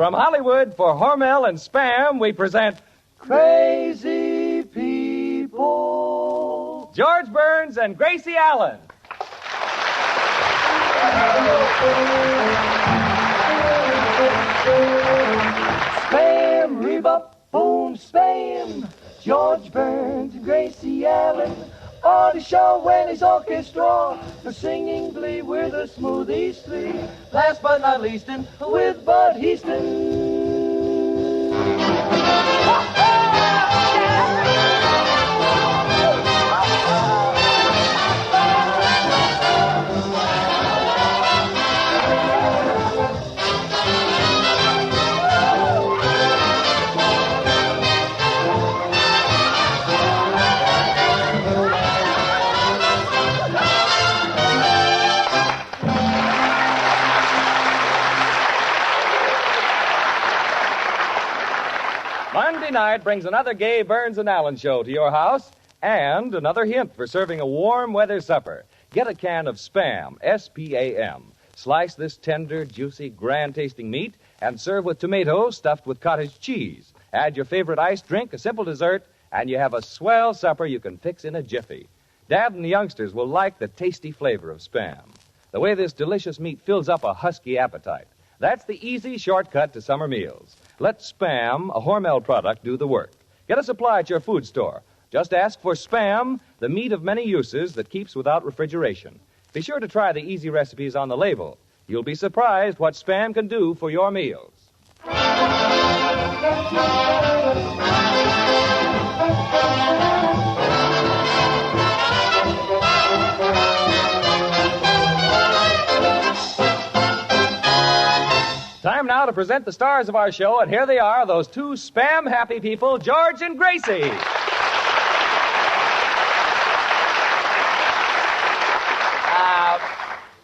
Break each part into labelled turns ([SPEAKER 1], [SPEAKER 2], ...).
[SPEAKER 1] From Hollywood for Hormel and Spam, we present
[SPEAKER 2] Crazy People.
[SPEAKER 1] George Burns and Gracie Allen.
[SPEAKER 2] Spam, rebop, boom, spam. George Burns and Gracie Allen on the show when his orchestra for singing glee. We're the Smoothies Three. Last but not least, with Bud Heaston.
[SPEAKER 1] Monday night brings another gay Burns and Allen show to your house and another hint for serving a warm weather supper. Get a can of Spam, S-P-A-M. Slice this tender, juicy, grand-tasting meat and serve with tomatoes stuffed with cottage cheese. Add your favorite iced drink, a simple dessert, and you have a swell supper you can fix in a jiffy. Dad and the youngsters will like the tasty flavor of Spam. The way this delicious meat fills up a husky appetite. That's the easy shortcut to summer meals. Let Spam, a Hormel product, do the work. Get a supply at your food store. Just ask for Spam, the meat of many uses that keeps without refrigeration. Be sure to try the easy recipes on the label. You'll be surprised what Spam can do for your meals. Time now to present the stars of our show, and here they are, those two Spam-happy people, George and Gracie.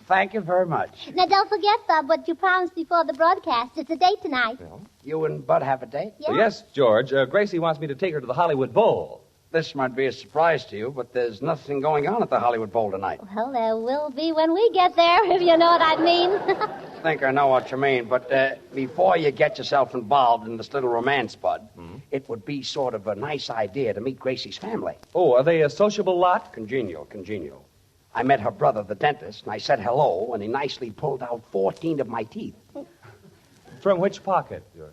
[SPEAKER 3] Thank you very much.
[SPEAKER 4] Now, don't forget, Bob, what you promised before the broadcast. It's a date tonight.
[SPEAKER 1] Well,
[SPEAKER 3] You and Bud have a date?
[SPEAKER 4] Yeah.
[SPEAKER 1] yes, George. Gracie wants me to take her to the Hollywood Bowl.
[SPEAKER 3] This might be a surprise to you, but there's nothing going on at the Hollywood Bowl tonight.
[SPEAKER 4] Well, there will be when we get there, if you know what I mean.
[SPEAKER 3] I think I know what you mean, but before you get yourself involved in this little romance, Bud, it would be sort of a nice idea to meet Gracie's family.
[SPEAKER 1] Oh, are they a sociable lot?
[SPEAKER 3] Congenial. I met her brother, the dentist, and I said hello, and he nicely pulled out 14 of my teeth.
[SPEAKER 1] From which pocket, George?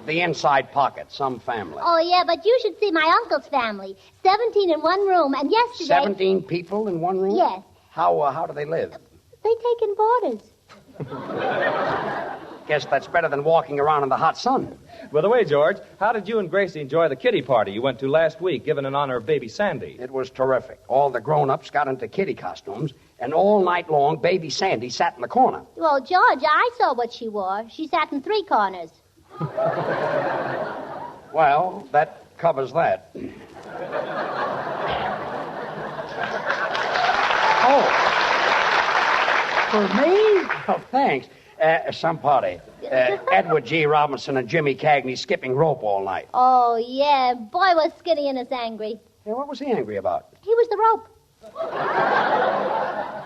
[SPEAKER 3] The inside pocket, some family.
[SPEAKER 4] Oh, yeah, but you should see my uncle's family. 17 in one room, and yesterday...
[SPEAKER 3] 17 people in one room?
[SPEAKER 4] Yes.
[SPEAKER 3] How do they live?
[SPEAKER 4] They take in boarders.
[SPEAKER 3] Guess that's better than walking around in the hot sun.
[SPEAKER 1] By the way, George, how did you and Gracie enjoy the kiddie party you went to last week, given in honor of baby Sandy?
[SPEAKER 3] It was terrific. All the grown-ups got into kitty costumes, and all night long, baby Sandy sat in the corner.
[SPEAKER 4] Well, George, I saw what she wore. She sat in three corners.
[SPEAKER 3] Well, that covers that. Oh. For me? Oh, thanks. Some party. Edward G. Robinson and Jimmy Cagney skipping rope all night.
[SPEAKER 4] Oh, yeah. Boy, was Skinny and us angry.
[SPEAKER 3] Yeah, what was he angry about?
[SPEAKER 4] He was the rope.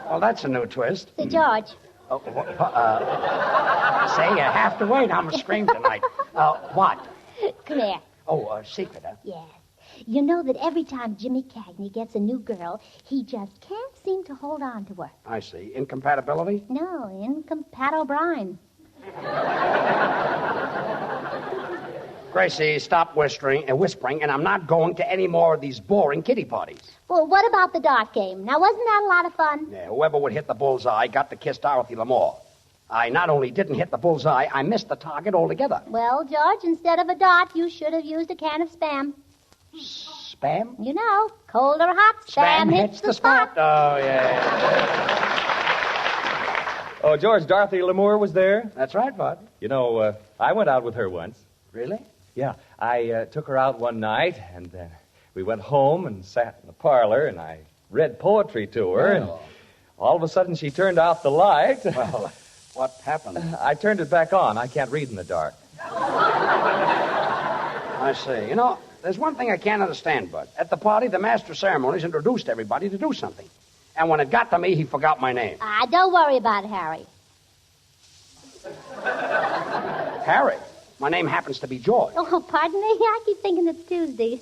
[SPEAKER 3] Well, that's a new twist.
[SPEAKER 4] Say, George.
[SPEAKER 3] Oh, say, you have to wait. I'm going to scream tonight. What?
[SPEAKER 4] Come here.
[SPEAKER 3] Oh, secret, huh?
[SPEAKER 4] Yes. You know that every time Jimmy Cagney gets a new girl, he just can't seem to hold on to her.
[SPEAKER 3] I see. Incompatibility?
[SPEAKER 4] No, incompatible Brian.
[SPEAKER 3] Gracie, stop whispering, and I'm not going to any more of these boring kiddie parties.
[SPEAKER 4] Well, what about the dart game? Now, wasn't that a lot of fun?
[SPEAKER 3] Yeah, whoever would hit the bullseye got to kiss Dorothy Lamour. I not only didn't hit the bullseye, I missed the target altogether.
[SPEAKER 4] Well, George, instead of a dart, you should have used a can of Spam.
[SPEAKER 3] Spam?
[SPEAKER 4] You know, cold or hot, Spam hits the spot.
[SPEAKER 3] Oh, yeah.
[SPEAKER 1] Oh, George, Dorothy Lamour was there?
[SPEAKER 3] That's right, Bud.
[SPEAKER 1] You know, I went out with her once.
[SPEAKER 3] Really?
[SPEAKER 1] Yeah, I took her out one night, and we went home and sat in the parlor, and I read poetry to her, and all of a sudden she turned out the light.
[SPEAKER 3] Well, what happened?
[SPEAKER 1] I turned it back on. I can't read in the dark.
[SPEAKER 3] I see. You know, there's one thing I can't understand, Bud. At the party, the master of ceremonies introduced everybody to do something. And when it got to me, he forgot my name.
[SPEAKER 4] Don't worry about it, Harry.
[SPEAKER 3] Harry. My name happens to be George.
[SPEAKER 4] Oh, pardon me? I keep thinking it's Tuesday.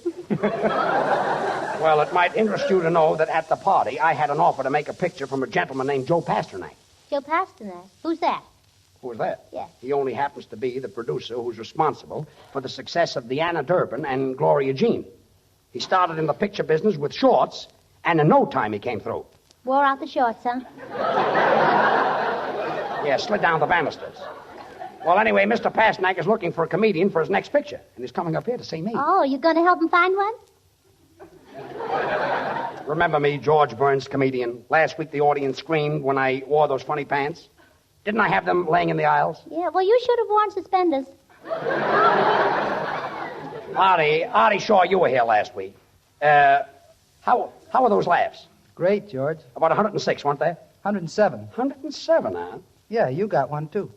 [SPEAKER 3] Well, it might interest you to know that at the party, I had an offer to make a picture from a gentleman named Joe Pasternak.
[SPEAKER 4] Joe Pasternak? Who's that?
[SPEAKER 3] Who's that?
[SPEAKER 4] Yeah.
[SPEAKER 3] He only happens to be the producer who's responsible for the success of the Anna Durbin and Gloria Jean. He started in the picture business with shorts, and in no time he came through.
[SPEAKER 4] Wore out the shorts, huh?
[SPEAKER 3] Yeah, slid down the banisters. Well, anyway, Mr. Pasternak is looking for a comedian for his next picture, and he's coming up here to see me.
[SPEAKER 4] Oh, you going to help him find one?
[SPEAKER 3] Remember me, George Burns, comedian? Last week the audience screamed when I wore those funny pants. Didn't I have them laying in the aisles?
[SPEAKER 4] Yeah, well, you should have worn suspenders.
[SPEAKER 3] Artie Shaw, you were here last week. How were those laughs?
[SPEAKER 2] Great, George.
[SPEAKER 3] About 106, weren't they?
[SPEAKER 2] 107.
[SPEAKER 3] 107, huh?
[SPEAKER 2] Yeah, you got one, too.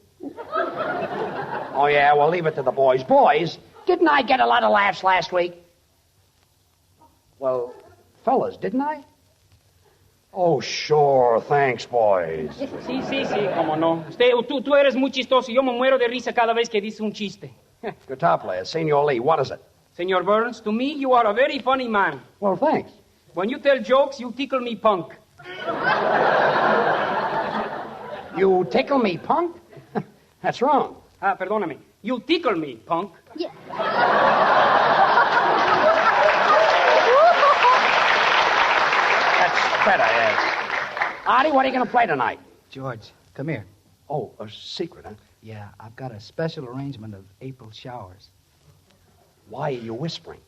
[SPEAKER 3] Oh, yeah, well, leave it to the boys. Boys, didn't I get a lot of laughs last week? Well, fellas, didn't I? Oh, sure. Thanks, boys.
[SPEAKER 5] Sí, cómo no. Tú eres muy chistoso. Yo me muero de risa cada vez que dices un chiste.
[SPEAKER 3] Guitar player, Senor Lee, what is it?
[SPEAKER 5] Senor Burns, to me, you are a very funny man.
[SPEAKER 3] Well, thanks.
[SPEAKER 5] When you tell jokes, you tickle me punk.
[SPEAKER 3] You tickle me, punk? That's wrong.
[SPEAKER 5] Perdóname. You tickle me, punk.
[SPEAKER 4] Yeah.
[SPEAKER 3] That's better, yes. Artie, what are you going to play tonight?
[SPEAKER 2] George, come here.
[SPEAKER 3] Oh, a secret, huh?
[SPEAKER 2] Yeah, I've got a special arrangement of April showers.
[SPEAKER 3] Why are you whispering?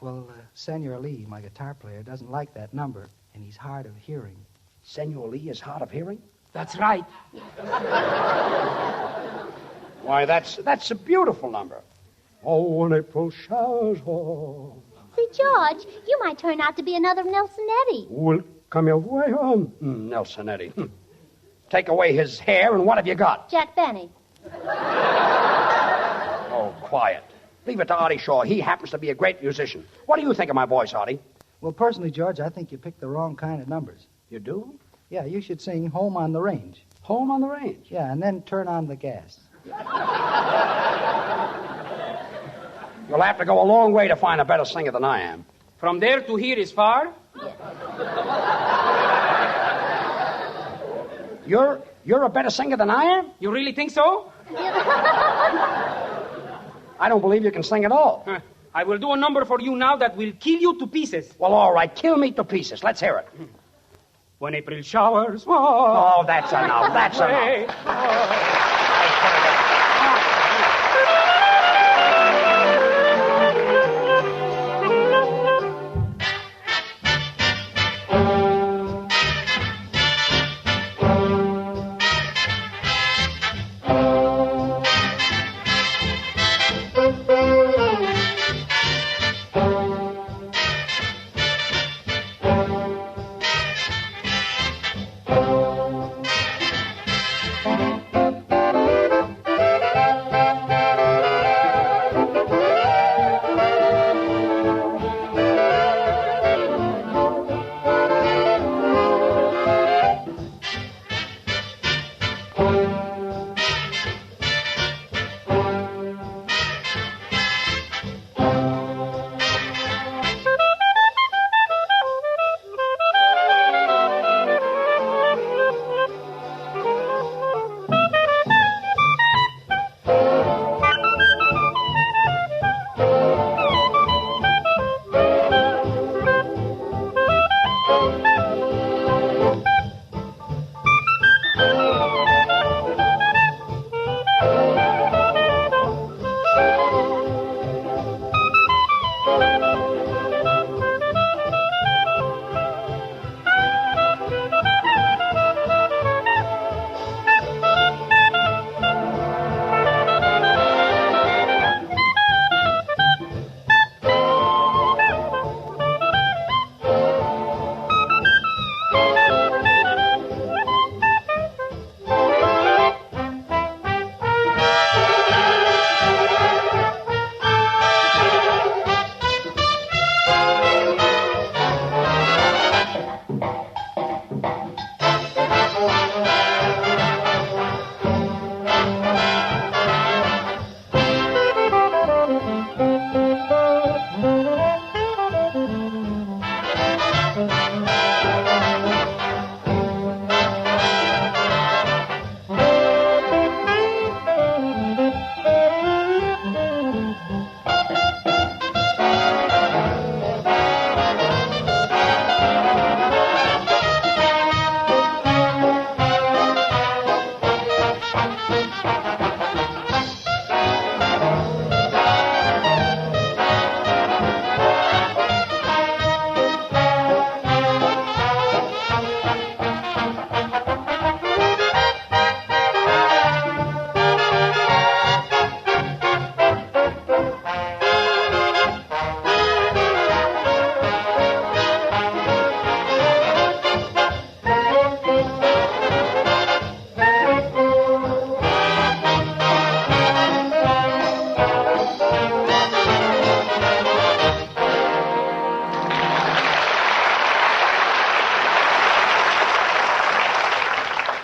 [SPEAKER 2] Well, Senor Lee, my guitar player, doesn't like that number, and he's hard of hearing.
[SPEAKER 3] Senor Lee is hard of hearing?
[SPEAKER 5] That's right.
[SPEAKER 3] Why, that's a beautiful number. Oh, when April showers fall.
[SPEAKER 4] See, George, you might turn out to be another Nelson Eddy.
[SPEAKER 3] Will come your way on. Nelson Eddy. Take away his hair, and what have you got?
[SPEAKER 4] Jack Benny.
[SPEAKER 3] Oh, quiet. Leave it to Artie Shaw. He happens to be a great musician. What do you think of my voice, Artie?
[SPEAKER 2] Well, personally, George, I think you picked the wrong kind of numbers.
[SPEAKER 3] You do?
[SPEAKER 2] Yeah, you should sing Home on the Range.
[SPEAKER 3] Home on the Range?
[SPEAKER 2] Yeah, and then Turn on the Gas.
[SPEAKER 3] You'll have to go a long way to find a better singer than I am.
[SPEAKER 5] From there to here is far.
[SPEAKER 3] You're a better singer than I am?
[SPEAKER 5] You really think so?
[SPEAKER 3] I don't believe you can sing at all.
[SPEAKER 5] I will do a number for you now that will kill you to pieces.
[SPEAKER 3] Well, all right, kill me to pieces. Let's hear it.
[SPEAKER 5] When April showers fall.
[SPEAKER 3] Oh, that's enough. That's enough.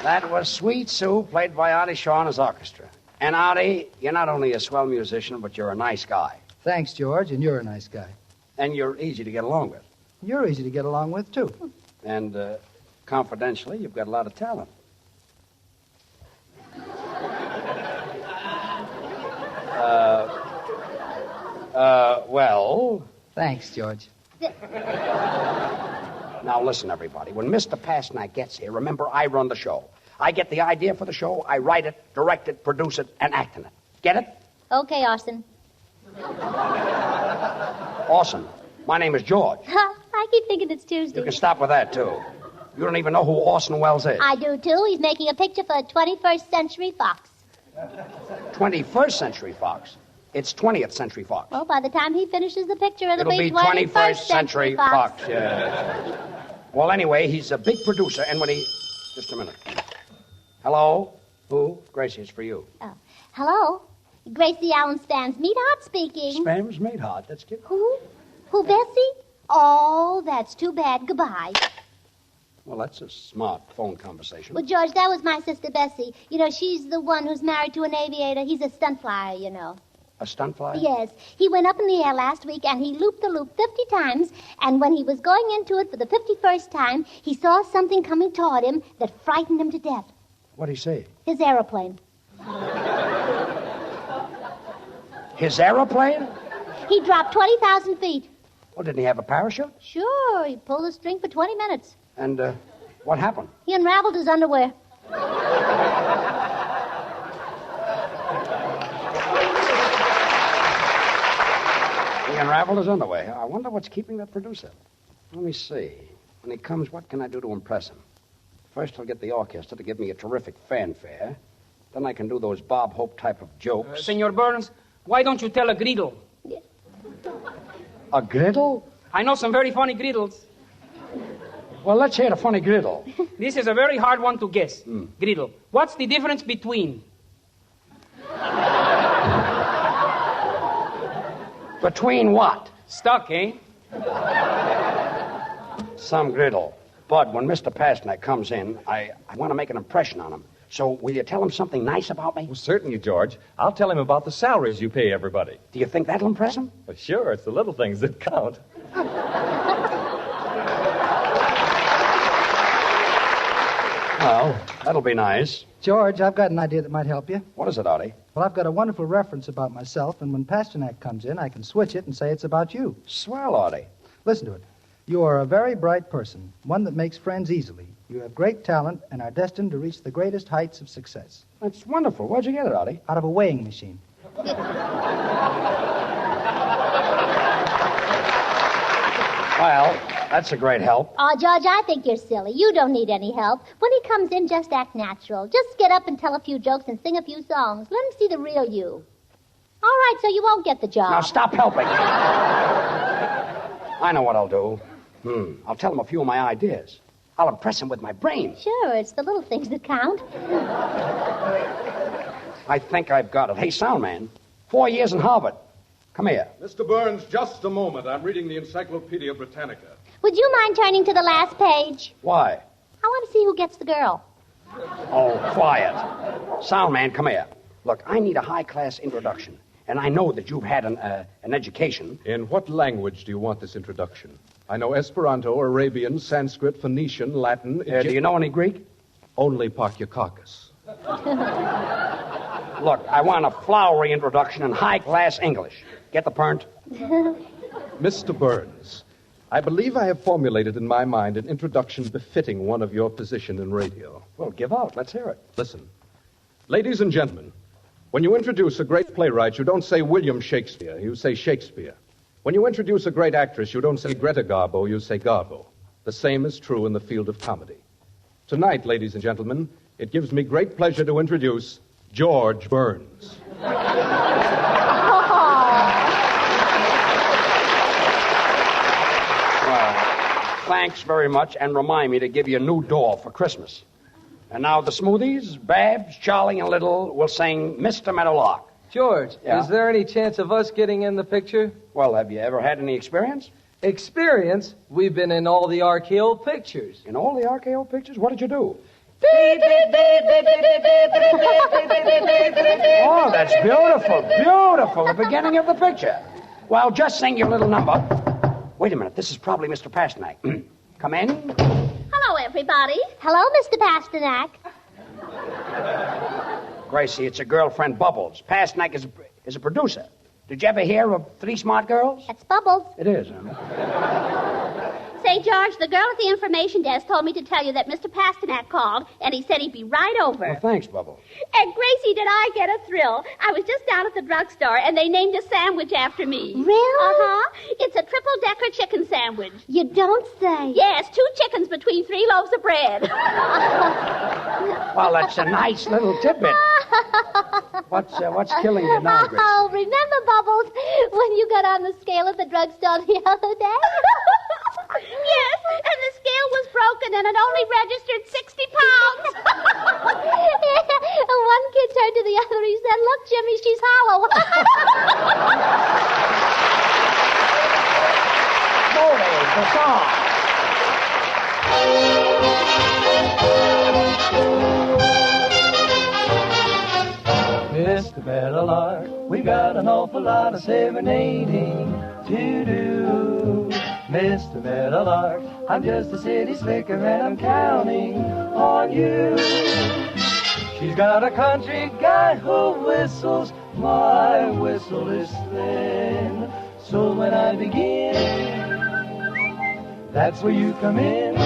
[SPEAKER 3] That was Sweet Sue, played by Artie Shaw and his orchestra. And Artie, you're not only a swell musician, but you're a nice guy.
[SPEAKER 6] Thanks, George, and you're a nice guy.
[SPEAKER 3] And you're easy to get along with.
[SPEAKER 6] You're easy to get along with, too.
[SPEAKER 3] And, confidentially, you've got a lot of talent. Well...
[SPEAKER 6] Thanks, George.
[SPEAKER 3] Now, listen, everybody. When Mr. Pasternak gets here, remember, I run the show. I get the idea for the show, I write it, direct it, produce it, and act in it. Get it?
[SPEAKER 4] Okay, Austin.
[SPEAKER 3] Awesome. My name is George.
[SPEAKER 4] I keep thinking it's Tuesday.
[SPEAKER 3] You can stop with that, too. You don't even know who Orson Welles is.
[SPEAKER 4] I do, too. He's making a picture for 21st Century Fox.
[SPEAKER 3] 21st Century Fox? It's 20th Century Fox.
[SPEAKER 4] Well, by the time he finishes the picture,
[SPEAKER 3] It'll be 21st Century Fox. Yeah. Well, anyway, he's a big producer, and when he... Just a minute. Hello? Who? Gracie, it's for you.
[SPEAKER 4] Oh. Hello? Gracie Allen Spam's Meatheart speaking.
[SPEAKER 3] Spam's Meatheart. That's cute.
[SPEAKER 4] Who? Who, Bessie? Oh, that's too bad. Goodbye.
[SPEAKER 3] Well, that's a smart phone conversation.
[SPEAKER 4] Well, George, that was my sister Bessie. You know, she's the one who's married to an aviator. He's a stunt flyer, you know.
[SPEAKER 3] A stunt flyer?
[SPEAKER 4] Yes. He went up in the air last week, and he looped the loop 50 times, and when he was going into it for the 51st time, he saw something coming toward him that frightened him to death.
[SPEAKER 3] What'd he say?
[SPEAKER 4] His aeroplane.
[SPEAKER 3] His aeroplane?
[SPEAKER 4] He dropped 20,000 feet.
[SPEAKER 3] Well, didn't he have a parachute?
[SPEAKER 4] Sure. He pulled the string for 20 minutes.
[SPEAKER 3] And, what happened?
[SPEAKER 4] He unraveled his underwear.
[SPEAKER 3] He unraveled his underwear. I wonder what's keeping that producer. Let me see. When he comes, what can I do to impress him? First, I'll get the orchestra to give me a terrific fanfare. Then I can do those Bob Hope type of jokes.
[SPEAKER 5] Senor Burns, why don't you tell a griddle?
[SPEAKER 3] A griddle?
[SPEAKER 5] I know some very funny griddles.
[SPEAKER 3] Well, let's hear the funny griddle.
[SPEAKER 5] This is a very hard one to guess. Griddle. What's the difference between?
[SPEAKER 3] Between what?
[SPEAKER 5] Stuck, eh?
[SPEAKER 3] Some griddle. Bud, when Mr. Pasternak comes in, I want to make an impression on him. So will you tell him something nice about me?
[SPEAKER 1] Well, certainly, George. I'll tell him about the salaries you pay everybody.
[SPEAKER 3] Do you think that'll impress him?
[SPEAKER 1] Well, sure, it's the little things that count.
[SPEAKER 3] Well, that'll be nice.
[SPEAKER 6] George, I've got an idea that might help you.
[SPEAKER 3] What is it, Artie?
[SPEAKER 6] Well, I've got a wonderful reference about myself, and when Pasternak comes in, I can switch it and say it's about you.
[SPEAKER 3] Swell, Artie.
[SPEAKER 6] Listen to it. You are a very bright person, one that makes friends easily. You have great talent and are destined to reach the greatest heights of success.
[SPEAKER 3] That's wonderful. Where'd you get it, Artie?
[SPEAKER 6] Out of a weighing machine.
[SPEAKER 3] Well, that's a great help.
[SPEAKER 4] Oh, George, I think you're silly. You don't need any help. When he comes in, just act natural. Just get up and tell a few jokes and sing a few songs. Let him see the real you. All right, so you won't get the job.
[SPEAKER 3] Now, stop helping. I know what I'll do. I'll tell him a few of my ideas. I'll impress him with my brain.
[SPEAKER 4] Sure, it's the little things that count.
[SPEAKER 3] I think I've got it. Hey, sound man, 4 years in Harvard. Come here.
[SPEAKER 7] Mr. Burns, just a moment. I'm reading the Encyclopedia Britannica.
[SPEAKER 4] Would you mind turning to the last page?
[SPEAKER 3] Why?
[SPEAKER 4] I want to see who gets the girl.
[SPEAKER 3] Oh, quiet. Sound man, come here. Look, I need a high-class introduction. And I know that you've had an education.
[SPEAKER 7] In what language do you want this introduction? I know Esperanto, Arabian, Sanskrit, Phoenician, Latin...
[SPEAKER 3] Do you know any Greek?
[SPEAKER 7] Only Pakyakakis.
[SPEAKER 3] Look, I want a flowery introduction in high-class English. Get the point?
[SPEAKER 7] Mr. Burns, I believe I have formulated in my mind an introduction befitting one of your position in radio.
[SPEAKER 3] Well, give out. Let's hear it.
[SPEAKER 7] Listen. Ladies and gentlemen, when you introduce a great playwright, you don't say William Shakespeare, you say Shakespeare. When you introduce a great actress, you don't say Greta Garbo, you say Garbo. The same is true in the field of comedy. Tonight, ladies and gentlemen, it gives me great pleasure to introduce George Burns.
[SPEAKER 3] Well, thanks very much, and remind me to give you a new doll for Christmas. And now the Smoothies, Babs, Charlie, and Little will sing Mr. Meadowlark.
[SPEAKER 8] George,
[SPEAKER 3] Yeah?
[SPEAKER 8] is there any chance of us getting in the picture?
[SPEAKER 3] Well, have you ever had any experience?
[SPEAKER 8] Experience? We've been in all the RKO pictures.
[SPEAKER 3] In all the RKO pictures? What did you do? Oh, that's beautiful, beautiful. The beginning of the picture. Well, just sing your little number. Wait a minute. This is probably Mr. Pasternak. Come in.
[SPEAKER 4] Hello, everybody. Hello, Mr. Pasternak.
[SPEAKER 3] Gracie, it's your girlfriend, Bubbles. Pasternak is a producer. Did you ever hear of Three Smart Girls?
[SPEAKER 4] That's Bubbles.
[SPEAKER 3] It is, huh?
[SPEAKER 4] Say, George, the girl at the information desk told me to tell you that Mr. Pasternak called, and he said he'd be right over.
[SPEAKER 3] Well, thanks, Bubbles.
[SPEAKER 4] And Gracie, did I get a thrill? I was just down at the drugstore, and they named a sandwich after me. Really? Uh-huh. It's a triple-decker chicken sandwich. You don't say. Yes, 2 chickens between 3 loaves of bread.
[SPEAKER 3] Well, that's a nice little tidbit. What's killing you now, Gracie?
[SPEAKER 4] Oh, remember, Bubbles, when you got on the scale at the drugstore the other day? Yes, and the scale was broken and it only registered 60 pounds. And one kid turned to the other. He said, "Look, Jimmy, she's hollow."
[SPEAKER 3] Motives, the song.
[SPEAKER 2] Mr. Meadowlark, we got an awful lot of serenading to do. Mr. Meadowlark, I'm just a city slicker and I'm counting on you. She's got a country guy who whistles, my whistle is thin. So when I begin, that's where you come in.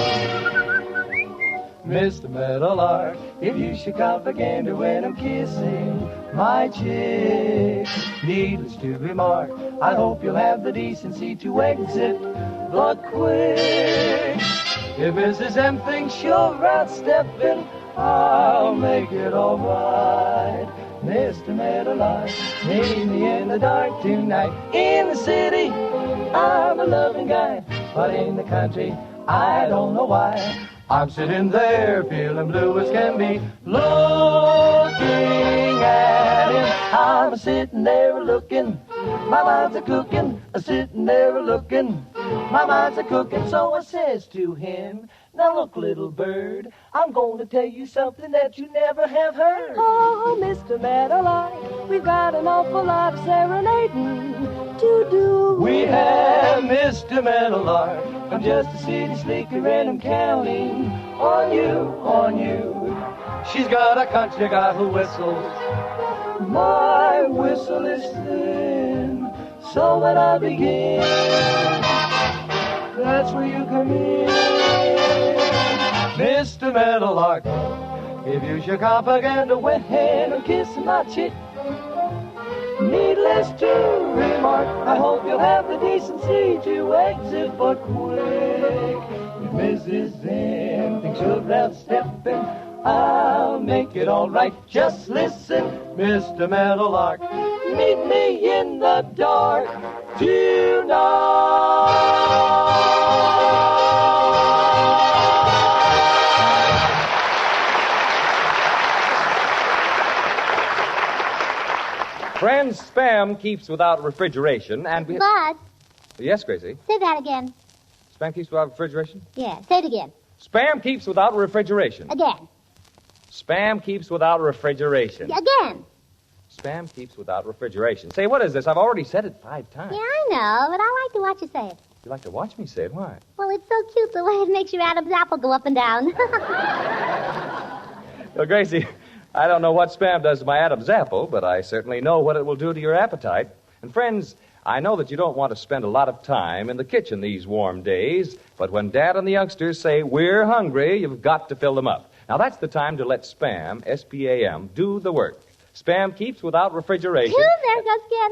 [SPEAKER 2] Mr. Meadowlark, if you should come again to when I'm kissing my chick, needless to remark, I hope you'll have the decency to exit but quick. If Mrs. M thinks you're outstepping, I'll make it all right. Mr. Meadowlark, meet me in the dark tonight. In the city, I'm a loving guy, but in the country, I don't know why. I'm sitting there feeling blue as can be, looking at him. I'm sitting there looking, my mind's a cooking, sitting there looking, my mind's a cooking. So I says to him, "Now look, little bird, I'm going to tell you something that you never have heard."
[SPEAKER 9] Oh, Mr. Meadowlark, we've got an awful lot of serenading to do.
[SPEAKER 2] We have Mr. Meadowlark, I'm just a city slicker and I'm counting on you, on you. She's got a country guy who whistles, my whistle is thin. So when I begin, that's where you come in. Mr. Meadowlark, if you should come again to when I'm kissing my chick, needless to remark, I hope you'll have the decency to exit but quick. If Mrs. M thinks you're outstepping, I'll make it all right. Just listen, Mr. Meadowlark, meet me in the dark tonight.
[SPEAKER 1] Friends, Spam keeps without refrigeration, and we...
[SPEAKER 4] Bud,
[SPEAKER 1] Yes, Gracie?
[SPEAKER 4] say that again.
[SPEAKER 1] Spam keeps without refrigeration?
[SPEAKER 4] Yeah, say it again.
[SPEAKER 1] Spam keeps without refrigeration.
[SPEAKER 4] Again.
[SPEAKER 1] Spam keeps without refrigeration.
[SPEAKER 4] Again.
[SPEAKER 1] Spam keeps without refrigeration. Say, what is this? I've already said it 5 times.
[SPEAKER 4] Yeah, I know, but I like to watch you say it.
[SPEAKER 1] You like to watch me say it? Why?
[SPEAKER 4] Well, it's so cute the way it makes your Adam's apple go up and down.
[SPEAKER 1] Well, Gracie, I don't know what Spam does to my Adam's apple, but I certainly know what it will do to your appetite. And friends, I know that you don't want to spend a lot of time in the kitchen these warm days, but when Dad and the youngsters say, "We're hungry," you've got to fill them up. Now, that's the time to let Spam, S-P-A-M, do the work. Spam keeps without refrigeration.
[SPEAKER 4] There goes again.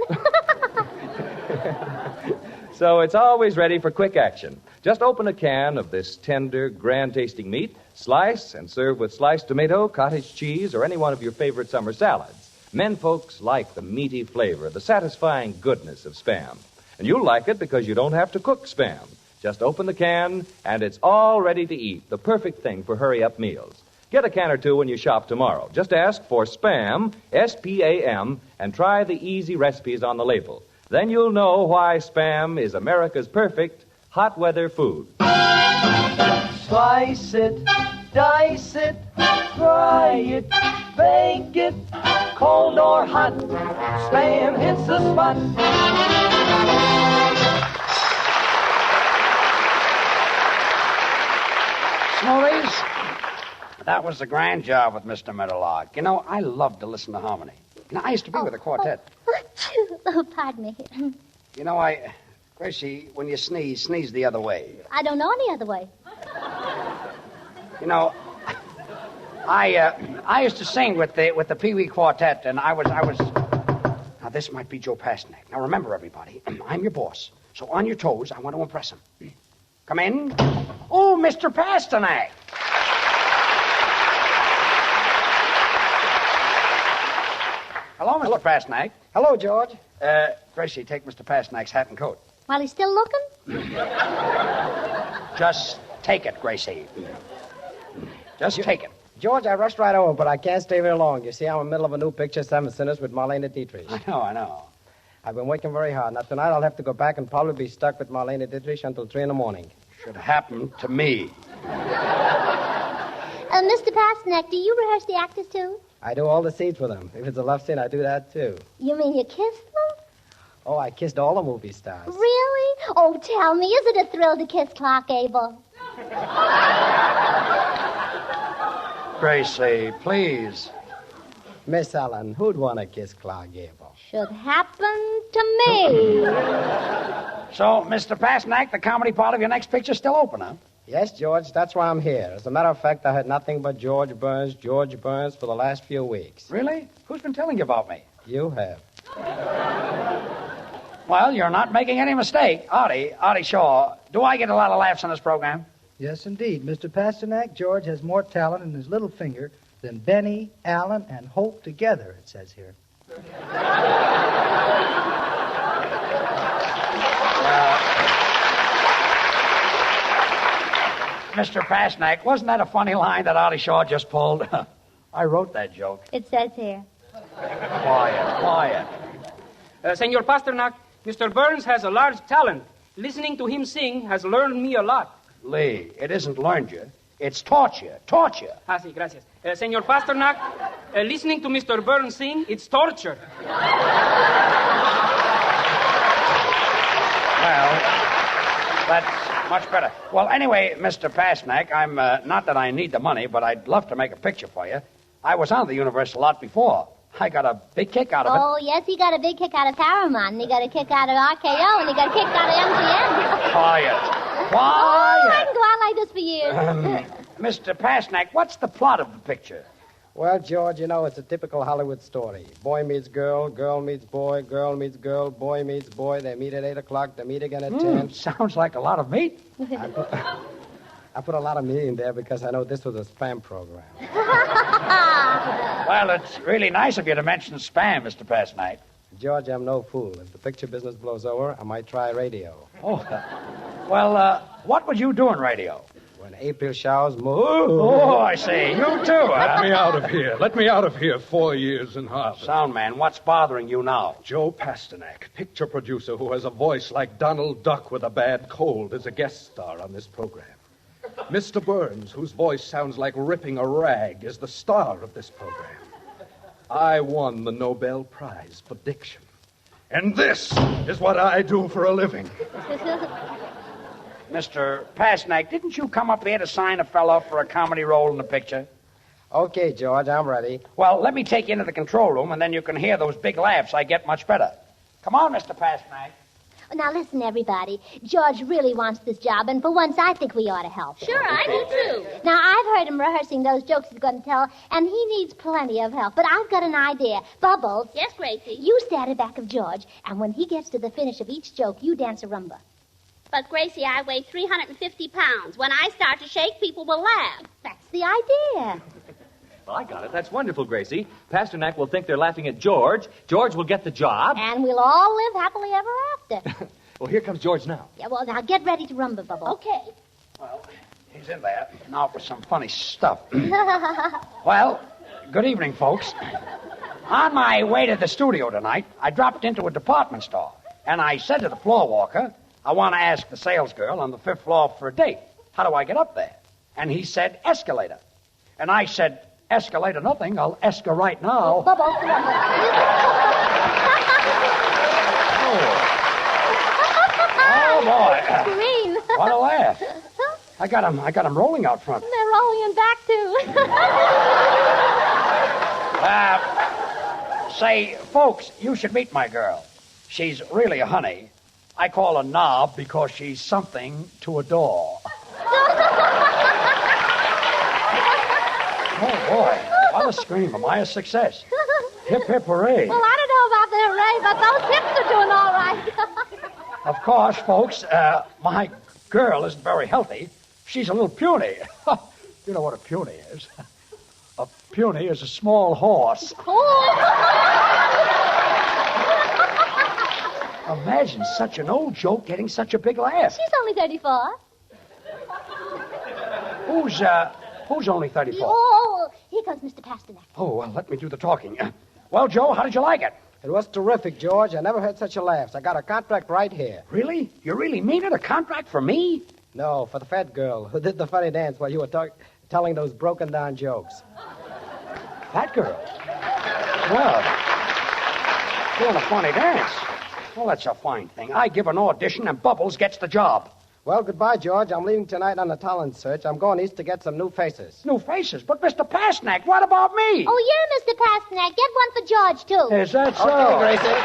[SPEAKER 1] So it's always ready for quick action. Just open a can of this tender, grand-tasting meat, slice, and serve with sliced tomato, cottage cheese, or any one of your favorite summer salads. Men folks like the meaty flavor, the satisfying goodness of Spam. And you'll like it because you don't have to cook Spam. Just open the can, and it's all ready to eat, the perfect thing for hurry-up meals. Get a can or two when you shop tomorrow. Just ask for Spam, S-P-A-M, and try the easy recipes on the label. Then you'll know why Spam is America's perfect hot weather food.
[SPEAKER 2] Slice it, dice it, fry it, bake it, cold or hot, Spam hits the spot.
[SPEAKER 3] Smoothies, that was a grand job with Mr. Meadowlark. You know, I love to listen to harmony. Now, I used to be with a quartet.
[SPEAKER 4] Oh, pardon me.
[SPEAKER 3] You know, Gracie, when you sneeze the other way.
[SPEAKER 4] I don't know any other way.
[SPEAKER 3] You know, I used to sing with the Pee Wee Quartet, and I was. Now, this might be Joe Pasternak. Now, remember, everybody, I'm your boss. So on your toes, I want to impress him. Come in. Oh, Mr. Pasternak. Hello, Mr. Pasternak.
[SPEAKER 6] Hello, George.
[SPEAKER 3] Gracie, take Mr. Pasternak's hat and coat.
[SPEAKER 4] While he's still looking?
[SPEAKER 3] Just take it, Gracie. Just take it.
[SPEAKER 8] George, I rushed right over, but I can't stay very long. You see, I'm in the middle of a new picture, Seven Sinners, with Marlene Dietrich.
[SPEAKER 3] I know.
[SPEAKER 8] I've been working very hard. Now, tonight I'll have to go back and probably be stuck with Marlene Dietrich until 3 in the morning.
[SPEAKER 3] Should happen to me.
[SPEAKER 4] Mr. Pasternak, do you rehearse the actors, too?
[SPEAKER 8] I do all the scenes for them. If it's a love scene, I do that, too.
[SPEAKER 4] You mean you kiss them?
[SPEAKER 8] Oh, I kissed all the movie stars.
[SPEAKER 4] Really? Oh, tell me, is it a thrill to kiss Clark Gable?
[SPEAKER 3] Gracie, please.
[SPEAKER 8] Miss Ellen, who'd want to kiss Clark Gable?
[SPEAKER 4] Should happen to me.
[SPEAKER 3] So, Mr. Pasternak, the comedy part of your next picture's still open, huh?
[SPEAKER 8] Yes, George, that's why I'm here. As a matter of fact, I heard nothing but George Burns for the last few weeks.
[SPEAKER 3] Really? Who's been telling you about me?
[SPEAKER 8] You have.
[SPEAKER 3] Well, you're not making any mistake. Artie Shaw, do I get a lot of laughs on this program?
[SPEAKER 6] Yes, indeed. Mr. Pasternak, George has more talent in his little finger than Benny, Allen, and Hope together, it says here.
[SPEAKER 3] Mr. Pasternak, wasn't that a funny line that Artie Shaw just pulled? I wrote that joke.
[SPEAKER 4] It says here.
[SPEAKER 3] Quiet.
[SPEAKER 5] Senor Pasternak, Mr. Burns has a large talent. Listening to him sing has learned me a lot.
[SPEAKER 3] Lee, it isn't learned you. It's taught you.
[SPEAKER 5] Sí, gracias. Senor Pasternak, listening to Mr. Burns sing, it's torture.
[SPEAKER 3] Well, that's much better. Well, anyway, Mr. Pasternak, I'm not that I need the money, but I'd love to make a picture for you. I was on the Universal lot before. I got a big kick out of it.
[SPEAKER 4] Oh, yes, he got a big kick out of Paramount, and he got a kick out of RKO, and he got a kick out of MGM.
[SPEAKER 3] Quiet.
[SPEAKER 4] Oh, I can go on like this for years.
[SPEAKER 3] Mr. Pasternak, what's the plot of the picture?
[SPEAKER 8] Well, George, you know, it's a typical Hollywood story. Boy meets girl, girl meets boy, girl meets girl, boy meets boy. They meet at 8 o'clock, they meet again at 10.
[SPEAKER 3] Sounds like a lot of meat.
[SPEAKER 8] I put a lot of meat in there because I know this was a spam program.
[SPEAKER 3] Well, it's really nice of you to mention spam, Mr. Pasternak.
[SPEAKER 8] George, I'm no fool. If the picture business blows over, I might try radio.
[SPEAKER 3] Oh, well, what would you do in radio?
[SPEAKER 8] When April showers
[SPEAKER 3] Oh, I see. You too, huh?
[SPEAKER 7] Let me out of here. Let me out of here. 4 years in Harvard.
[SPEAKER 3] Sound man, what's bothering you now?
[SPEAKER 7] Joe Pasternak, picture producer who has a voice like Donald Duck with a bad cold, is a guest star on this program. Mr. Burns, whose voice sounds like ripping a rag, is the star of this program. I won the Nobel Prize for diction. And this is what I do for a living.
[SPEAKER 3] Mr. Pasternak, didn't you come up here to sign a fellow up for a comedy role in the picture?
[SPEAKER 8] Okay, George, I'm ready.
[SPEAKER 3] Well, let me take you into the control room, and then you can hear those big laughs. I get much better. Come on, Mr. Pasternak.
[SPEAKER 4] Now, listen, everybody. George really wants this job, and for once, I think we ought to help him.
[SPEAKER 10] Sure, I do, too.
[SPEAKER 4] Now, I've heard him rehearsing those jokes he's going to tell, and he needs plenty of help. But I've got an idea. Bubbles.
[SPEAKER 10] Yes, Gracie?
[SPEAKER 4] You stand back of George, and when he gets to the finish of each joke, you dance a rumba.
[SPEAKER 10] But, Gracie, I weigh 350 pounds. When I start to shake, people will laugh.
[SPEAKER 4] That's the idea.
[SPEAKER 1] Well, I got it. That's wonderful, Gracie. Pasternak will think they're laughing at George. George will get the job.
[SPEAKER 4] And we'll all live happily ever after.
[SPEAKER 1] Well, here comes George now.
[SPEAKER 4] Yeah, well, now get ready to rumba, Bubble.
[SPEAKER 10] Okay.
[SPEAKER 3] Well, he's in there. Now for some funny stuff. Well, good evening, folks. On my way to the studio tonight, I dropped into a department store, and I said to the floor walker, I want to ask the sales girl on the 5th floor for a date. How do I get up there? And he said, escalator. And I said, Escalate or nothing, I'll esca right now. Oh, boy.
[SPEAKER 4] Green.
[SPEAKER 3] What a laugh. I got 'em rolling out front.
[SPEAKER 4] They're rolling in back, too.
[SPEAKER 3] Say, folks, you should meet my girl. She's really a honey. I call her Knob because she's something to adore. Oh, boy. What a scream. Am I a success? Hip, hip, hooray.
[SPEAKER 4] Well, I don't know about the hooray, but those hips are doing all right.
[SPEAKER 3] Of course, folks, my girl isn't very healthy. She's a little puny. You know what a puny is? A puny is a small horse. Imagine such an old joke getting such a big laugh.
[SPEAKER 4] She's only 34.
[SPEAKER 3] Who's only 34?
[SPEAKER 4] Oh, here comes Mr. Pasternak.
[SPEAKER 3] Oh, well, let me do the talking. Well, Joe, how did you like it?
[SPEAKER 8] It was terrific, George. I never heard such a laugh. I got a contract right here.
[SPEAKER 3] Really? You really mean it? A contract for me?
[SPEAKER 8] No, for the fat girl who did the funny dance while you were telling those broken-down jokes.
[SPEAKER 3] Fat girl? Well, doing a funny dance. Well, that's a fine thing. I give an audition and Bubbles gets the job.
[SPEAKER 8] Well, goodbye, George. I'm leaving tonight on a talent search. I'm going east to get some new faces.
[SPEAKER 3] New faces? But, Mr. Pasternak, what about me?
[SPEAKER 4] Oh, yeah, Mr. Pasternak. Get one for George, too.
[SPEAKER 3] Is that so?
[SPEAKER 8] Okay, Gracie.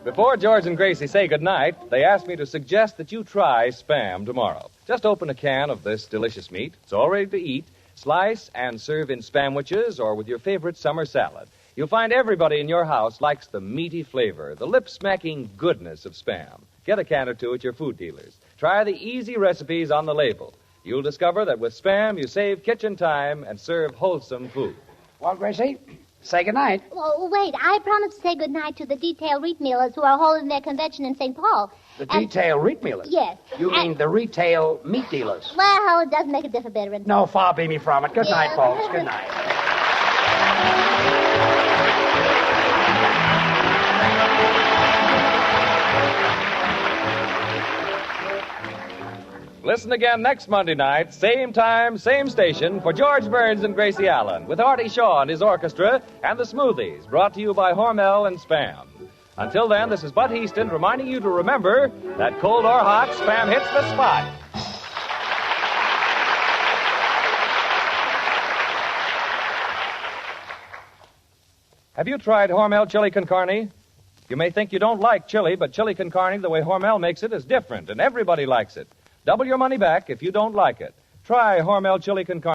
[SPEAKER 1] Before George and Gracie say goodnight, they asked me to suggest that you try Spam tomorrow. Just open a can of this delicious meat. It's all ready to eat. Slice and serve in Spamwiches or with your favorite summer salad. You'll find everybody in your house likes the meaty flavor, the lip-smacking goodness of Spam. Get a can or two at your food dealers. Try the easy recipes on the label. You'll discover that with Spam, you save kitchen time and serve wholesome food.
[SPEAKER 3] Well, Gracie, say goodnight.
[SPEAKER 4] Oh, wait. I promised to say goodnight to the detail wheat millers who are holding their convention in St. Paul.
[SPEAKER 3] The detail meat dealers?
[SPEAKER 4] Yes.
[SPEAKER 3] You mean the retail meat dealers?
[SPEAKER 4] Well, it doesn't make a difference.
[SPEAKER 3] No, far be me from it. Good night, folks. Good night.
[SPEAKER 1] Listen again next Monday night, same time, same station, for George Burns and Gracie Allen, with Artie Shaw and his orchestra, and the Smoothies, brought to you by Hormel and Spam. Until then, this is Bud Heaston reminding you to remember that cold or hot, Spam hits the spot. Have you tried Hormel chili con carne? You may think you don't like chili, but chili con carne, the way Hormel makes it, is different, and everybody likes it. Double your money back if you don't like it. Try Hormel chili con carne.